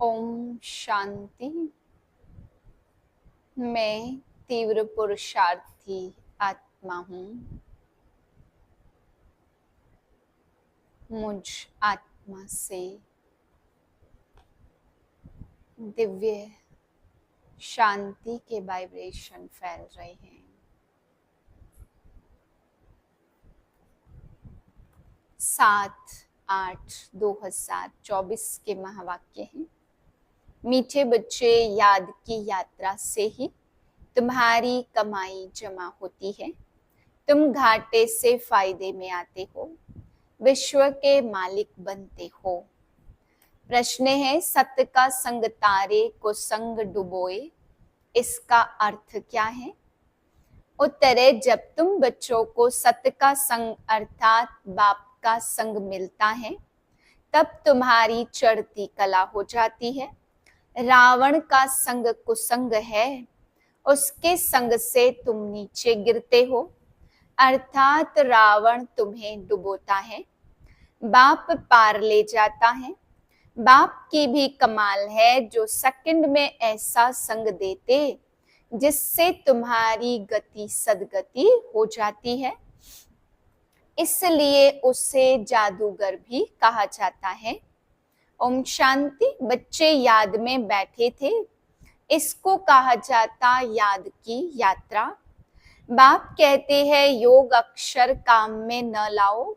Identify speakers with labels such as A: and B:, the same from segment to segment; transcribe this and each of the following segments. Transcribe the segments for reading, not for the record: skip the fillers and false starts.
A: ओम शांति। मैं तीव्र पुरुषार्थी आत्मा हूँ। मुझ आत्मा से दिव्य शांति के वाइब्रेशन फैल रहे हैं। 7/8/2024 के महावाक्य हैं। मीठे बच्चे, याद की यात्रा से ही तुम्हारी कमाई जमा होती है। तुम घाटे से फायदे में आते हो, विश्व के मालिक बनते हो। प्रश्न है, सत्य का संग तारे को संग डुबोए, इसका अर्थ क्या है? उत्तर है, जब तुम बच्चों को सत्य का संग अर्थात बाप का संग मिलता है, तब तुम्हारी चढ़ती कला हो जाती है। रावण का संग कुसंग है, उसके संग से तुम नीचे गिरते हो, अर्थात रावण तुम्हें डुबोता है, बाप पार ले जाता है। बाप की भी कमाल है जो सेकंड में ऐसा संग देते जिससे तुम्हारी गति सदगति हो जाती है। इसलिए उसे जादूगर भी कहा जाता है। ओम शांति। बच्चे याद में बैठे थे, इसको कहा जाता याद की यात्रा। बाप कहते हैं, योग अक्षर काम में न लाओ,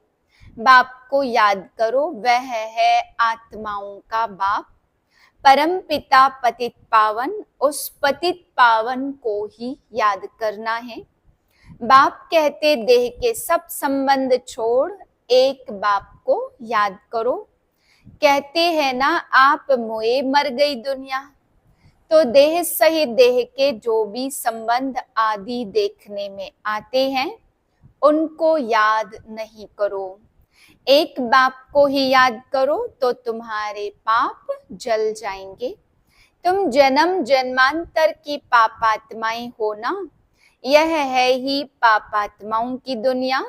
A: बाप को याद करो, वह है आत्माओं का बाप। परम पिता पतित पावन, उस पतित पावन को ही याद करना है। बाप कहते, देह के सब संबंध छोड़ एक बाप को याद करो। कहते हैं ना, आप मोए मर गई दुनिया, तो देह सहित देह के जो भी संबंध आदि देखने में आते हैं उनको याद नहीं करो। एक बाप को ही याद करो तो तुम्हारे पाप जल जाएंगे। तुम जन्म जन्मांतर की पापात्माएं हो ना, यह है ही पापात्माओं की दुनिया।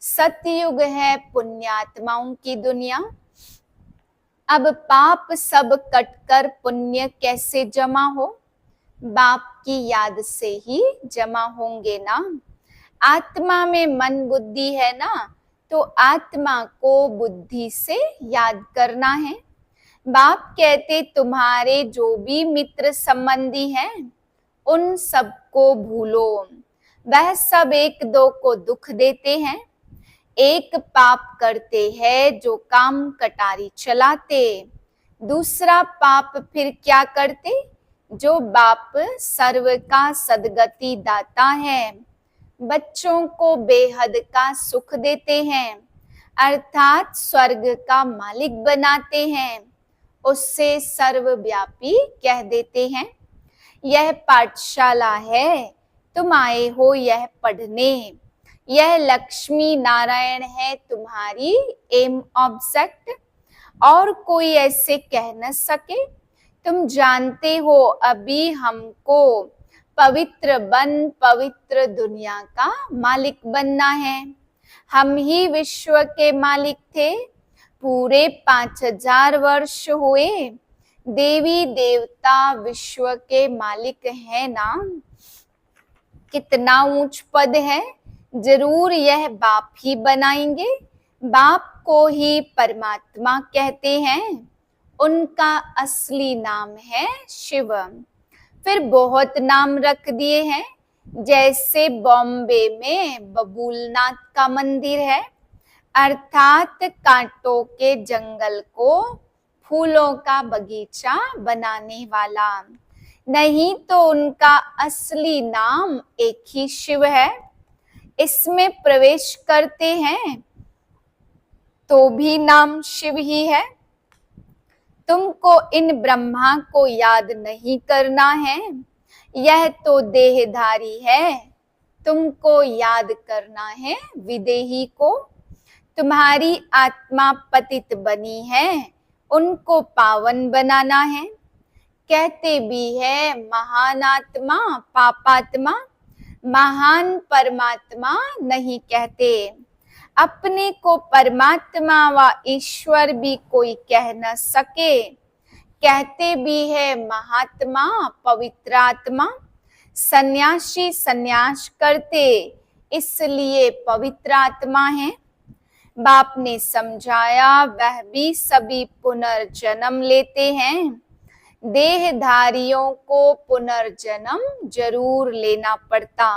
A: सतयुग है पुण्यात्माओं की दुनिया। अब पाप सब कटकर पुण्य कैसे जमा हो? बाप की याद से ही जमा होंगे ना। आत्मा में मन बुद्धि है ना, तो आत्मा को बुद्धि से याद करना है। बाप कहते, तुम्हारे जो भी मित्र संबंधी हैं उन सबको भूलो, वह सब एक दो को दुख देते हैं। एक पाप करते हैं जो काम कटारी चलाते, दूसरा पाप फिर क्या करते, जो बाप सर्व का सदगति दाता है, बच्चों को बेहद का सुख देते हैं, अर्थात स्वर्ग का मालिक बनाते हैं, उससे सर्वव्यापी कह देते हैं। यह पाठशाला है, तुम आए हो यह पढ़ने। यह लक्ष्मी नारायण है तुम्हारी एम ऑब्जेक्ट, और कोई ऐसे कह न सके। तुम जानते हो अभी हमको पवित्र बन पवित्र दुनिया का मालिक बनना है। हम ही विश्व के मालिक थे। पूरे 5000 वर्ष हुए, देवी देवता विश्व के मालिक है ना। कितना ऊंच पद है, जरूर यह बाप ही बनाएंगे। बाप को ही परमात्मा कहते हैं, उनका असली नाम है शिव। फिर बहुत नाम रख दिए हैं, जैसे बॉम्बे में बबूलनाथ का मंदिर है, अर्थात कांटों के जंगल को फूलों का बगीचा बनाने वाला। नहीं तो उनका असली नाम एक ही शिव है। इसमें प्रवेश करते हैं तो भी नाम शिव ही है। तुमको इन ब्रह्मा को याद नहीं करना है, यह तो देहधारी है। तुमको याद करना है विदेही को। तुम्हारी आत्मा पतित बनी है, उनको पावन बनाना है। कहते भी है महान आत्मा पापात्मा, महान परमात्मा नहीं कहते। अपने को परमात्मा व ईश्वर भी कोई कह न सके, कहते भी है महात्मा पवित्र आत्मा, सन्यासी सन्यास करते इसलिए पवित्र आत्मा है। बाप ने समझाया वह भी सभी पुनर्जन्म लेते हैं, देहधारियों को पुनर्जन्म जरूर लेना पड़ता।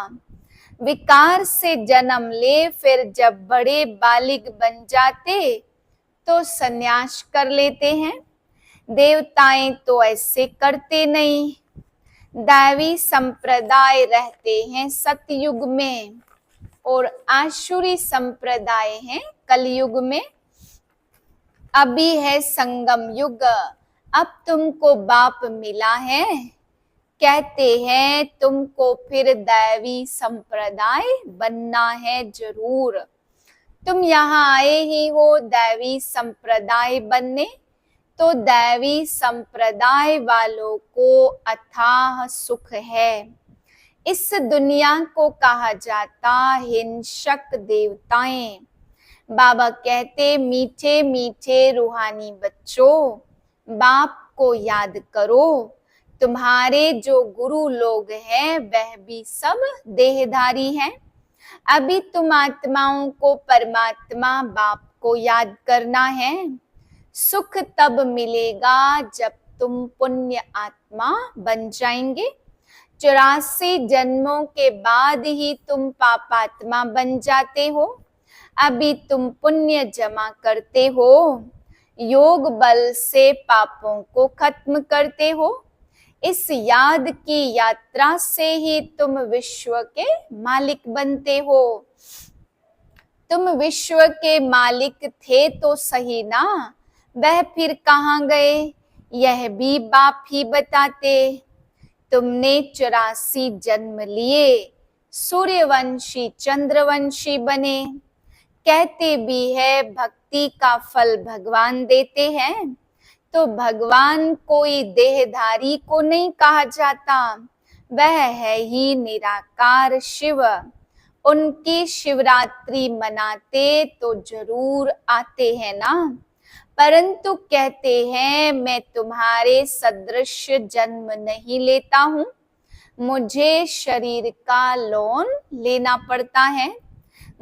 A: विकार से जन्म ले, फिर जब बड़े बालिग बन जाते तो सन्यास कर लेते हैं। देवताएं तो ऐसे करते नहीं, दैवी संप्रदाय रहते हैं सतयुग में और आसुरी संप्रदाय हैं कलयुग में। अभी है संगम युग, अब तुमको बाप मिला है, कहते हैं तुमको फिर दैवी संप्रदाय बनना है जरूर। तुम यहाँ आए ही हो दैवी संप्रदाय बनने, तो दैवी संप्रदाय वालों को अथाह सुख है। इस दुनिया को कहा जाता हिंसक देवताएं। बाबा कहते मीठे मीठे रूहानी बच्चों, बाप को याद करो। तुम्हारे जो गुरु लोग हैं वह भी सब देहधारी हैं। अभी तुम आत्माओं को परमात्मा बाप को याद करना है। सुख तब मिलेगा जब तुम पुण्य आत्मा बन जाएंगे। 84 जन्मों के बाद ही तुम पापात्मा बन जाते हो। अभी तुम पुण्य जमा करते हो, योग बल से पापों को खत्म करते हो। इस याद की यात्रा से ही तुम विश्व के मालिक बनते हो। तुम विश्व के मालिक थे तो सही ना, वह फिर कहाँ गए यह भी बाप ही बताते। तुमने 84 जन्म लिए, सूर्यवंशी चंद्रवंशी बने। कहते भी है भक्ति का फल भगवान देते हैं, तो भगवान कोई देहधारी को नहीं कहा जाता, वह है ही निराकार शिव। उनकी शिवरात्रि मनाते तो जरूर आते हैं ना, परंतु कहते हैं मैं तुम्हारे सदृश जन्म नहीं लेता हूँ, मुझे शरीर का लोन लेना पड़ता है।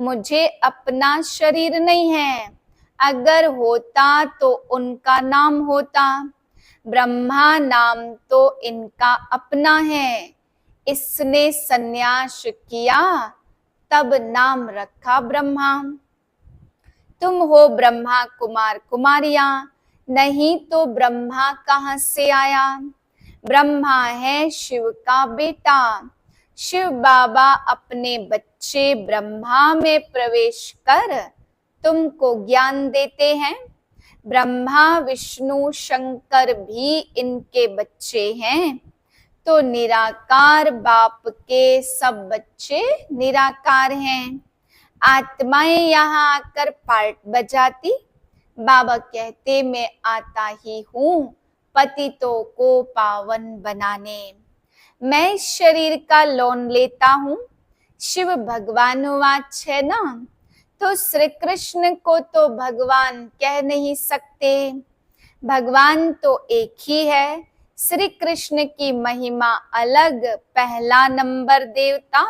A: मुझे अपना शरीर नहीं है, अगर होता तो उनका नाम होता। ब्रह्मा नाम तो इनका अपना है, इसने सन्यास किया तब नाम रखा ब्रह्मा। तुम हो ब्रह्मा कुमार कुमारियां, नहीं तो ब्रह्मा कहाँ से आया। ब्रह्मा है शिव का बेटा। शिव बाबा अपने बच्चे ब्रह्मा में प्रवेश कर तुमको ज्ञान देते हैं। ब्रह्मा विष्णु शंकर भी इनके बच्चे हैं, तो निराकार बाप के सब बच्चे निराकार हैं। आत्माएं यहाँ आकर पार्ट बजाती, बाबा कहते मैं आता ही हूँ पतितों को पावन बनाने। मैं इस शरीर का लोन लेता हूँ। शिव भगवान वाच है ना, तो श्री कृष्ण को तो भगवान कह नहीं सकते, भगवान तो एक ही है। श्री कृष्ण की महिमा अलग, पहला नंबर देवता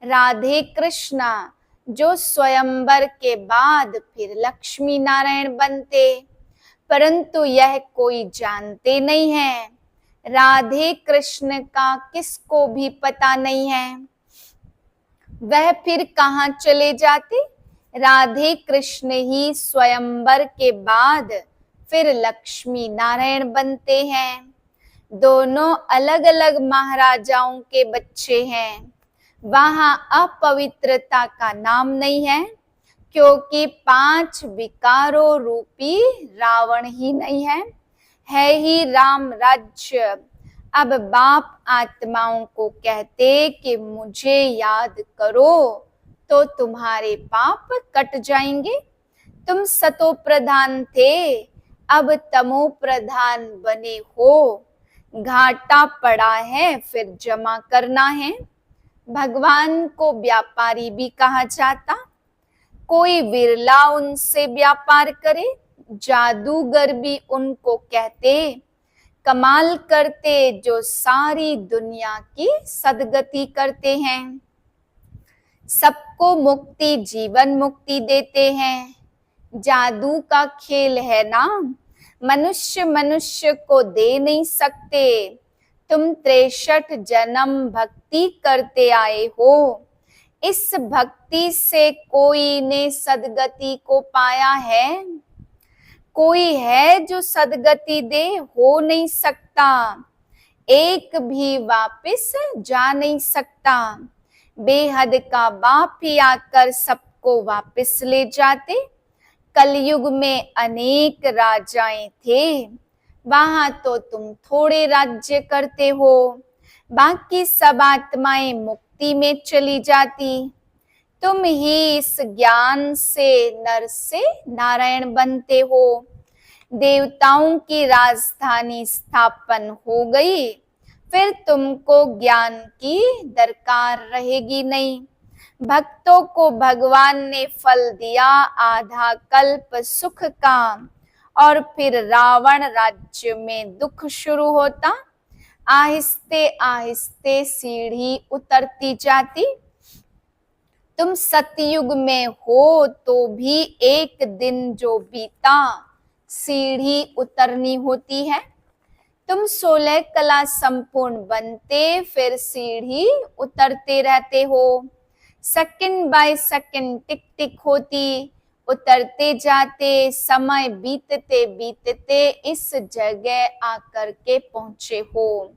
A: राधे कृष्णा, जो स्वयंवर के बाद फिर लक्ष्मी नारायण बनते, परंतु यह कोई जानते नहीं है। राधे कृष्ण का किसको भी पता नहीं है, वह फिर कहाँ चले जाते। राधे कृष्ण ही स्वयंवर के बाद फिर लक्ष्मी नारायण बनते हैं। दोनों अलग अलग महाराजाओं के बच्चे हैं। वहां अपवित्रता का नाम नहीं है, क्योंकि 5 विकारों रूपी रावण ही नहीं है ही राम राज्य। अब बाप आत्माओं को कहते कि मुझे याद करो तो तुम्हारे पाप कट जाएंगे। तुम सतो प्रधान थे, अब तमो प्रधान बने हो। घाटा पड़ा है फिर जमा करना है। भगवान को व्यापारी भी कहा जाता, कोई विरला उनसे व्यापार करे। जादूगर भी उनको कहते, कमाल करते जो सारी दुनिया की सदगति करते हैं। सबको मुक्ति जीवन मुक्ति देते हैं। जादू का खेल है ना, मनुष्य मनुष्य को दे नहीं सकते। तुम 63 जन्म भक्ति करते आए हो, इस भक्ति से कोई ने सदगति को पाया है? कोई है जो सदगति दे? हो नहीं सकता। एक भी वापस जा नहीं सकता। बेहद का बाप ही आकर सबको वापस ले जाते। कलयुग में अनेक राजाएं थे, वहां तो तुम थोड़े राज्य करते हो, बाकी सब आत्माएं मुक्ति में चली जाती। तुम ही इस ज्ञान से नर से नारायण बनते हो। देवताओं की राजधानी स्थापन हो गई, फिर तुमको ज्ञान की दरकार रहेगी नहीं। भक्तों को भगवान ने फल दिया आधा कल्प सुख का, और फिर रावण राज्य में दुख शुरू होता। आहिस्ते आहिस्ते सीढ़ी उतरती जाती। तुम सतयुग में हो तो भी एक दिन जो बीता सीढ़ी उतरनी होती है। तुम 16 कला संपूर्ण बनते फिर सीढ़ी उतरते रहते हो। सेकंड बाय सेकंड टिक टिक होती, उतरते जाते, समय बीतते बीतते इस जगह आकर के पहुंचे हो।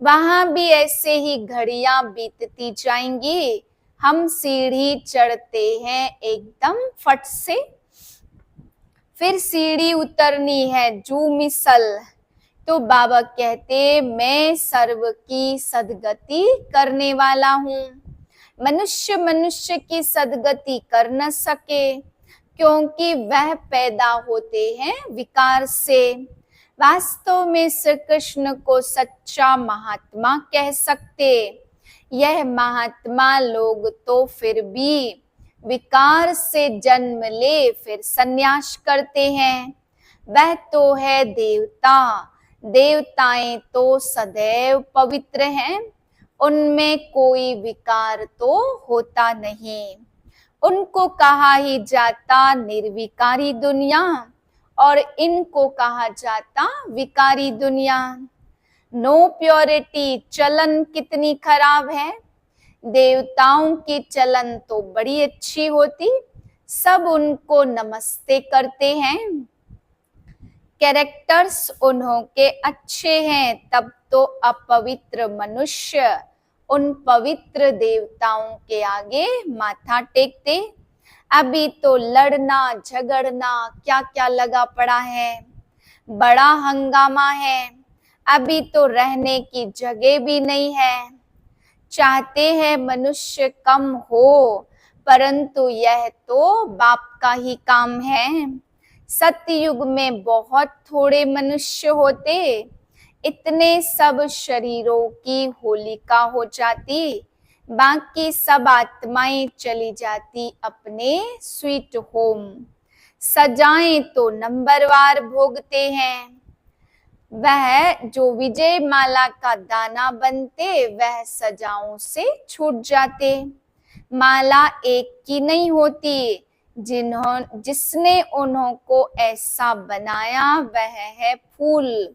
A: वहां भी ऐसे ही घड़ियां बीतती जाएंगी। हम सीढ़ी चढ़ते हैं एकदम फट से, फिर सीढ़ी उतरनी है जू मिसल। तो बाबा कहते मैं सर्व की सदगति करने वाला हूँ। मनुष्य मनुष्य की सदगति कर न सके, क्योंकि वह पैदा होते हैं विकार से। वास्तव में श्री कृष्ण को सच्चा महात्मा कह सकते। यह महात्मा लोग तो फिर भी विकार से जन्म ले फिर संन्यास करते हैं। वह तो है देवता। देवताएं तो सदैव पवित्र हैं, उनमें कोई विकार तो होता नहीं। उनको कहा ही जाता निर्विकारी दुनिया, और इनको कहा जाता विकारी दुनिया। नो प्योरिटी, चलन कितनी खराब है। देवताओं की चलन तो बड़ी अच्छी होती, सब उनको नमस्ते करते हैं। कैरेक्टर्स उन्हों के अच्छे हैं, तब तो अपवित्र मनुष्य उन पवित्र देवताओं के आगे माथा टेकते। अभी तो लड़ना झगड़ना क्या क्या लगा पड़ा है, बड़ा हंगामा है। अभी तो रहने की जगह भी नहीं है। चाहते हैं मनुष्य कम हो, परंतु यह तो बाप का ही काम है। सतयुग में बहुत थोड़े मनुष्य होते, इतने सब शरीरों की होलिका हो जाती, बाकी सब आत्माएं चली जाती अपने स्वीट होम। सजाएं तो नंबरवार भोगते हैं। वह जो विजय माला का दाना बनते, वह सजाओं से छूट जाते। माला एक की नहीं होती, जिसने उन्हों को ऐसा बनाया वह है फूल।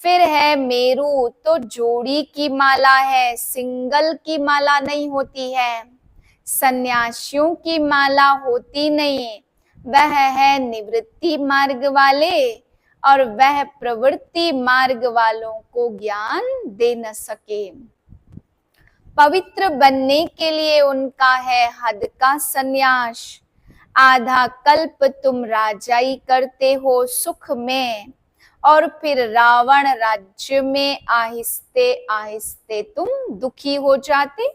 A: फिर है मेरू, तो जोड़ी की माला है, सिंगल की माला नहीं होती है। सन्यासियों की माला होती नहीं, वह है निवृत्ति मार्ग वाले, और वह प्रवृत्ति मार्ग वालों को ज्ञान दे न सके। पवित्र बनने के लिए उनका है हद का सन्यास। आधा कल्प तुम राजाई करते हो सुख में, और फिर रावण राज्य में आहिस्ते आहिस्ते तुम दुखी हो जाते।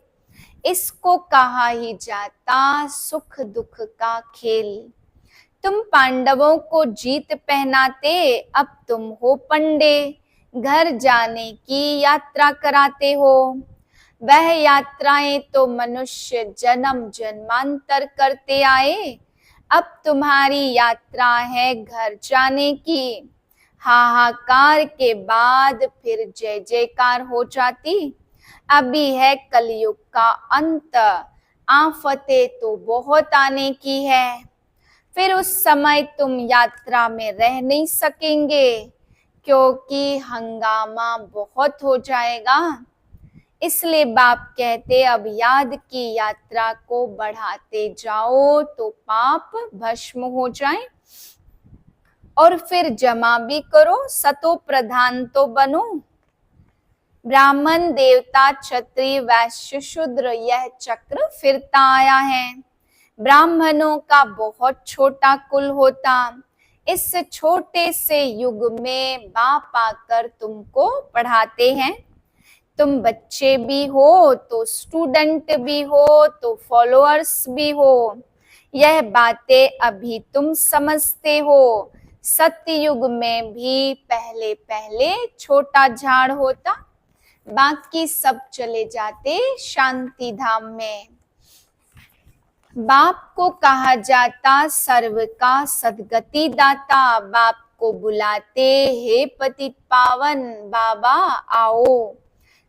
A: इसको कहा ही जाता सुख दुख का खेल। तुम पांडवों को जीत पहनाते, अब तुम हो पंडे, घर जाने की यात्रा कराते हो। वह यात्राएं तो मनुष्य जन्म जन्मांतर करते आए, अब तुम्हारी यात्रा है घर जाने की। हाहाकार के बाद फिर जय जयकार हो जाती। अभी है कलयुग का अंत, आफतें तो बहुत आने की है। फिर उस समय तुम यात्रा में रह नहीं सकेंगे, क्योंकि हंगामा बहुत हो जाएगा। इसलिए बाप कहते अब याद की यात्रा को बढ़ाते जाओ तो पाप भस्म हो जाए, और फिर जमा भी करो, सतो प्रधान तो बनो। ब्राह्मण, देवता, क्षत्रिय, वैश्य, शूद्र, यह चक्र फिरता आया है। ब्राह्मणों का बहुत छोटा कुल होता, इस छोटे से युग में बाप आकर तुमको पढ़ाते हैं। तुम बच्चे भी हो तो स्टूडेंट भी हो तो फॉलोअर्स भी हो। यह बातें अभी तुम समझते हो। सत्ययुग में भी पहले पहले छोटा झाड़ होता, बाकी सब चले जाते शांति धाम में। बाप को कहा जाता सर्व का सदगति दाता। बाप को बुलाते हे पतित पावन, बाबा आओ।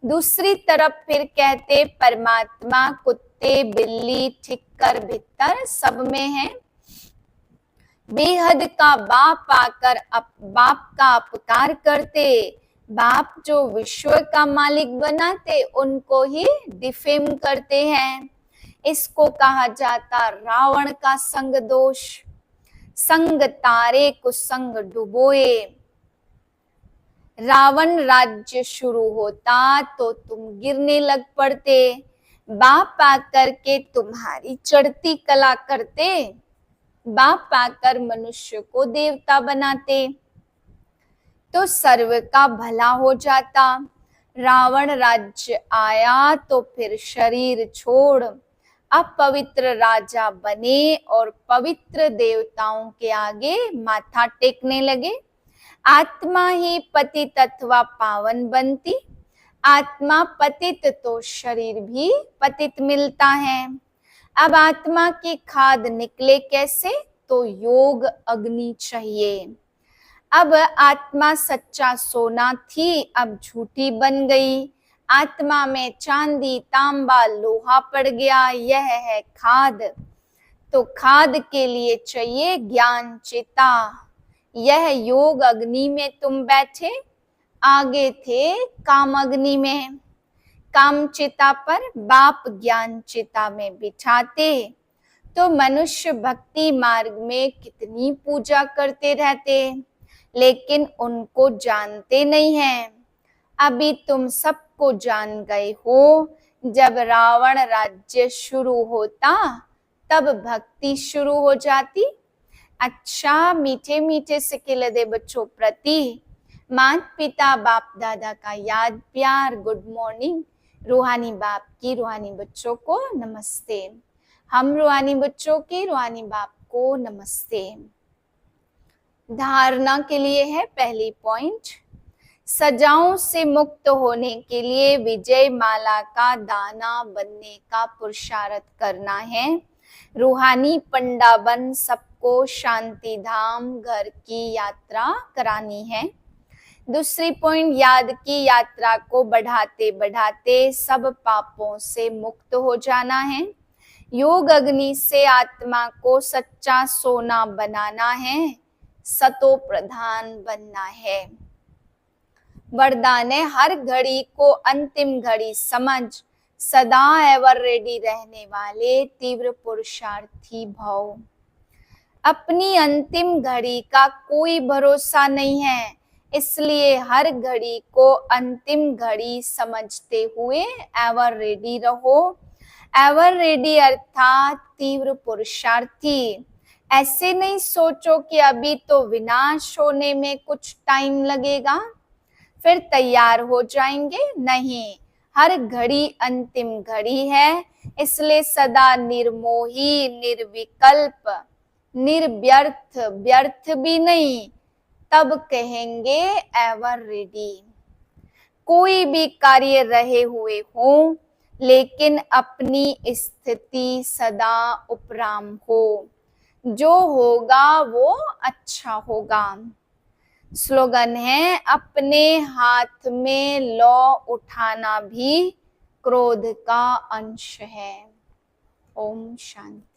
A: दूसरी तरफ फिर कहते परमात्मा कुत्ते बिल्ली ठिक्कर भित्तर सब में है। बेहद का बाप आकर बाप का अपकार करते। बाप जो विश्व का मालिक बनाते उनको ही डिफेम करते हैं। इसको कहा जाता रावण का संग दोष। संग तारे कुसंग डुबोए। रावण राज्य शुरू होता तो तुम गिरने लग पड़ते। बाप आकर के तुम्हारी चढ़ती कला करते। बाप आकर मनुष्य को देवता बनाते तो सर्व का भला हो जाता। रावण राज्य आया तो फिर शरीर छोड़ अपवित्र राजा बने और पवित्र देवताओं के आगे माथा टेकने लगे। आत्मा ही पतित अथवा पावन बनती। आत्मा पतित तो शरीर भी पतित मिलता है। अब आत्मा की खाद निकले कैसे, तो योग अग्नि चाहिए। अब आत्मा सच्चा सोना थी, अब झूठी बन गई। आत्मा में चांदी तांबा लोहा पड़ गया, यह है खाद। तो खाद के लिए चाहिए ज्ञान चिता। यह योग अग्नि में तुम बैठे, आगे थे काम अग्नि में। काम चिता पर बाप ज्ञान चिता में बिठाते तो मनुष्य भक्ति मार्ग में कितनी पूजा करते रहते, लेकिन उनको जानते नहीं हैं। अभी तुम सबको जान गए हो। जब रावण राज्य शुरू होता तब भक्ति शुरू हो जाती। अच्छा मीठे मीठे से खिले दे बच्चों प्रति माता पिता बाप दादा का याद प्यार गुड मॉर्निंग। रूहानी बाप की रूहानी बच्चों को नमस्ते। हम रूहानी बच्चों के रूहानी बाप को नमस्ते। धारणा के लिए है पहली पॉइंट, सजाओं से मुक्त होने के लिए विजय माला का दाना बनने का पुरुषार्थ करना है। रूहानी पंडा बन सबको शांति धाम घर की यात्रा करानी है। दूसरी पॉइंट, याद की यात्रा को बढ़ाते बढ़ाते सब पापों से मुक्त हो जाना है। योग अग्नि से आत्मा को सच्चा सोना बनाना है, सतो प्रधान बनना है। वरदान है हर घड़ी को अंतिम घड़ी समझ सदा एवर रेडी रहने वाले तीव्र पुरुषार्थी भव। अपनी अंतिम घड़ी का कोई भरोसा नहीं है, इसलिए हर घड़ी को अंतिम घड़ी समझते हुए एवर रेडी रहो। एवर रेडी अर्थात तीव्र पुरुषार्थी। ऐसे नहीं सोचो कि अभी तो विनाश होने में कुछ टाइम लगेगा फिर तैयार हो जाएंगे। नहीं, हर घड़ी अंतिम घड़ी है, इसलिए सदा निर्मोही निर्विकल्प निर्व्यर्थ व्यर्थ भी नहीं, तब कहेंगे एवर रेडी। कोई भी कार्य रहे हुए हो, लेकिन अपनी स्थिति सदा उपराम हो। जो होगा वो अच्छा होगा। स्लोगन है, अपने हाथ में लौ उठाना भी क्रोध का अंश है। ओम शांति।